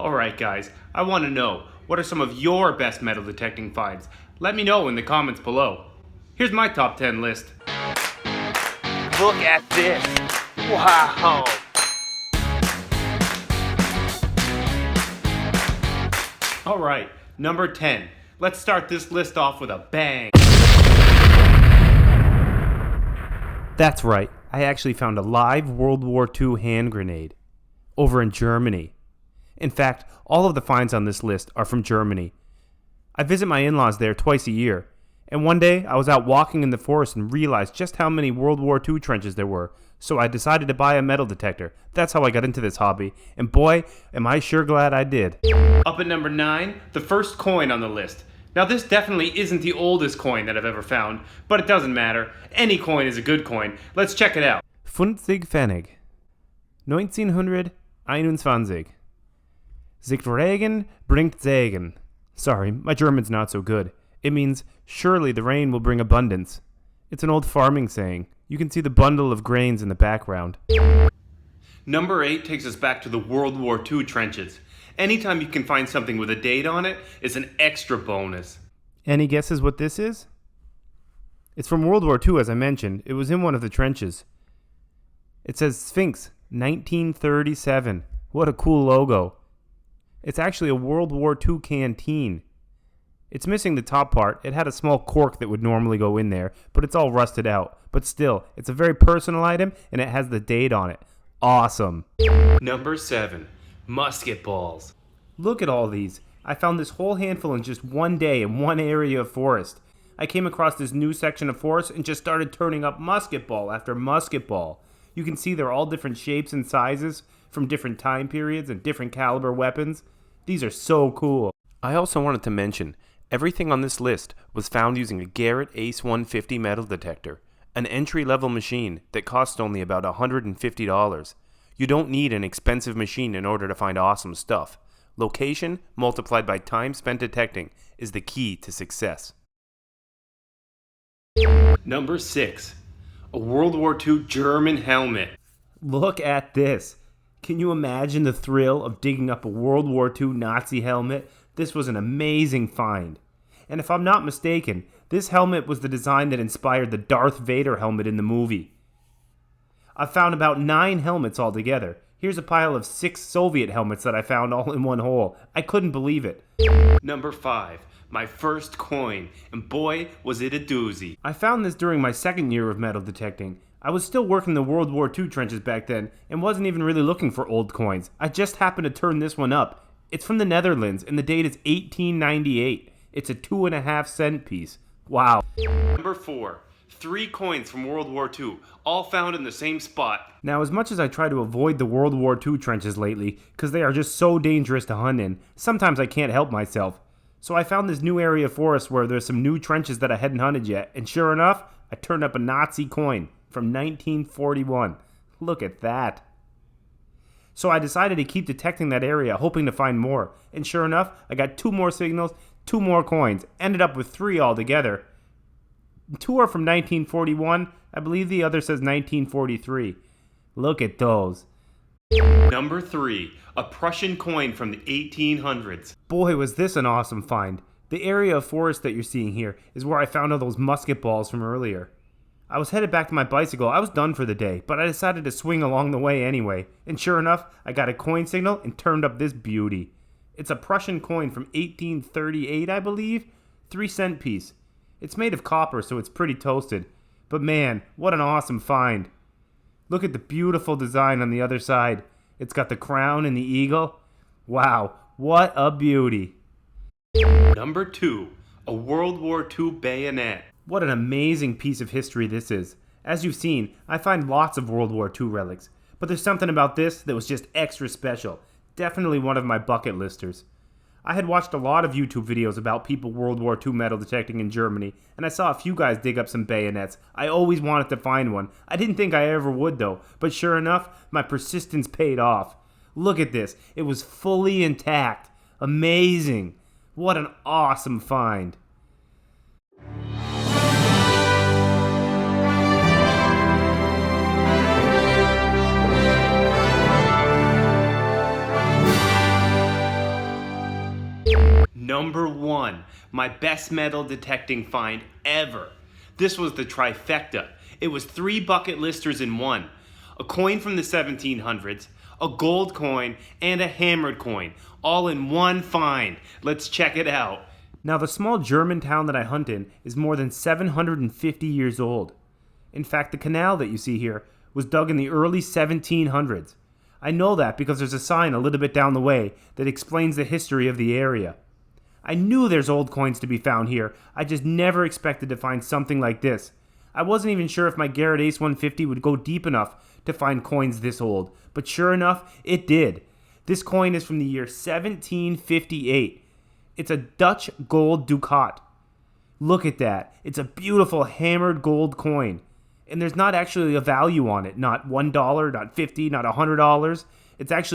Alright guys, I want to know, what are some of your best metal detecting finds? Let me know in the comments below. Here's my top 10 list. Look at this! Wow! Alright, number 10. Let's start this list off with a bang. That's right, I actually found a live World War II hand grenade over in Germany. In fact, all of the finds on this list are from Germany. I visit my in-laws there twice a year, and one day I was out walking in the forest and realized just how many World War II trenches there were, so I decided to buy a metal detector. That's how I got into this hobby, and boy, am I sure glad I did. Up at number 9, the first coin on the list. Now this definitely isn't the oldest coin that I've ever found, but it doesn't matter. Any coin is a good coin. Let's check it out. 50 Pfennig. 1921. Regen bringt Segen. Sorry, my German's not so good. It means, surely the rain will bring abundance. It's an old farming saying. You can see the bundle of grains in the background. Number 8 takes us back to the World War II trenches. Anytime you can find something with a date on it is an extra bonus. Any guesses what this is? It's from World War II, as I mentioned. It was in one of the trenches. It says Sphinx, 1937. What a cool logo. It's actually a World War II canteen. It's missing the top part. It had a small cork that would normally go in there, but it's all rusted out. But still, it's a very personal item, and it has the date on it. Awesome. Number 7. Musket balls. Look at all these. I found this whole handful in just one day in one area of forest. I came across this new section of forest and just started turning up musket ball after musket ball. You can see they're all different shapes and sizes from different time periods and different caliber weapons. These are so cool. I also wanted to mention, everything on this list was found using a Garrett Ace 150 metal detector, an entry-level machine that costs only about $150. You don't need an expensive machine in order to find awesome stuff. Location multiplied by time spent detecting is the key to success. Number 6. A World War II German helmet. Look at this. Can you imagine the thrill of digging up a World War II Nazi helmet? This was an amazing find. And if I'm not mistaken, this helmet was the design that inspired the Darth Vader helmet in the movie. I found about 9 helmets altogether. Here's a pile of 6 Soviet helmets that I found all in one hole. I couldn't believe it. Number 5. My first coin, and boy, was it a doozy. I found this during my second year of metal detecting. I was still working the World War II trenches back then, and wasn't even really looking for old coins. I just happened to turn this one up. It's from the Netherlands, and the date is 1898. It's a 2.5 cent piece. Wow. Number 4. 3 coins from World War II, all found in the same spot. Now, as much as I try to avoid the World War II trenches lately, because they are just so dangerous to hunt in, sometimes I can't help myself. So I found this new area of forest where there's some new trenches that I hadn't hunted yet, and sure enough, I turned up a Nazi coin from 1941. Look at that. So I decided to keep detecting that area, hoping to find more. And sure enough, I got 2 more signals, 2 more coins. Ended up with 3 altogether. 2 are from 1941. I believe the other says 1943. Look at those. Number 3. A Prussian coin from the 1800s. Boy, was this an awesome find. The area of forest that you're seeing here is where I found all those musket balls from earlier. I was headed back to my bicycle. I was done for the day, but I decided to swing along the way anyway. And sure enough, I got a coin signal and turned up this beauty. It's a Prussian coin from 1838, I believe. 3 cent piece. It's made of copper, so it's pretty toasted. But man, what an awesome find. Look at the beautiful design on the other side. It's got the crown and the eagle. Wow, what a beauty. Number 2. A World War II bayonet. What an amazing piece of history this is. As you've seen, I find lots of World War II relics, but there's something about this that was just extra special. Definitely one of my bucket listers. I had watched a lot of YouTube videos about people World War II metal detecting in Germany, and I saw a few guys dig up some bayonets. I always wanted to find one. I didn't think I ever would though, but sure enough, my persistence paid off. Look at this. It was fully intact. Amazing. What an awesome find. Number 1, my best metal detecting find ever. This was the trifecta. It was 3 bucket listers in one. A coin from the 1700s, a gold coin, and a hammered coin, all in one find. Let's check it out. Now, the small German town that I hunt in is more than 750 years old. In fact, the canal that you see here was dug in the early 1700s. I know that because there's a sign a little bit down the way that explains the history of the area. I knew there's old coins to be found here. I just never expected to find something like this. I wasn't even sure if my Garrett Ace 150 would go deep enough to find coins this old, but sure enough, it did. This coin is from the year 1758. It's a Dutch gold ducat. Look at that. It's a beautiful hammered gold coin. And there's not actually a value on it. Not $1, not $50, not $100. It's actually